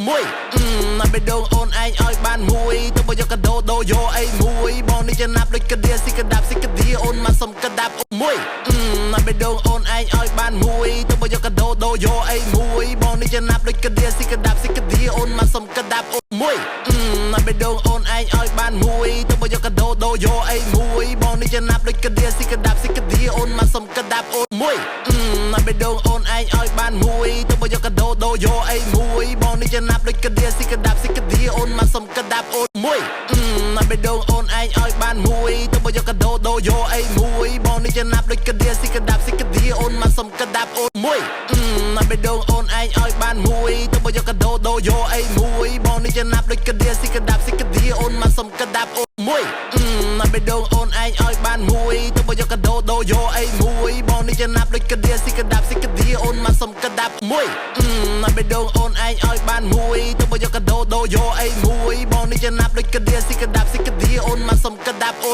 មួយណាបេដងអូនឯងឲ្យបានមួយទៅបើយកកដោដោយកអីមួយបងនេះចំណាប់ដូចកដៀស៊ីកដាប់ស៊ីកដៀអូនមកសុំកដាប់មួយណាបេដងអូនឯងឲ្យបានមួយទៅបើយកកដោដោយកអីមួយបងនេះចំណាប់ដូចកដៀស៊ីកដាប់ស៊ីកដៀអូនមកសុំកដាប់មួយណាបេដងអូនឯងឲ្យបានមួយទៅបើយកកដោដោយកអីមួយបងនេះចំណាប់ដូចកដៀស៊ីកដាប់ស៊ីកដៀអូនមកសុំកដាប់មួយណាបេដងអូនឯងឲ្យបានមួយទៅបើយកកដោដោយកអីមួយបងនេះចំណាប់ដូចកដៀស៊ីកដាប់ស៊ីកដៀអូនមកសុំកដាប់មួយណាបេដងអូនឯងឲ្យបានមួយទៅបើយកកដោដោយកអីមួយបងនេះចំណាប់ដូចកដៀស៊ីកដាប់ស៊ីកដៀអូនមកសុំកដាប់មួយណាបេដងអូនឯងឲ្យបានមួយទៅបើយកកដោដោយកអីមួយបងនេះចំណាប់ដូចកដៀស៊ីកដាប់ស៊ីកដៀអូនមកសុំកដាប់មួយណាបេដងអូនឯងឲ្យបានមួយទៅបើយកកដោដោយកអីមួយបងនេះចំណាប់ដូចកដៀស៊ីកដាប់ស៊ីកដៀអូនមកសុំកដាប់មួយណាបេដងអូនឯងឲ្យបានមួយទៅបើយកកដោដោយកអីមួយបងនេះចំណាប់ដូចកដៀស៊ីកដាប់ស៊ីកដៀអូនមកសុំកដាប់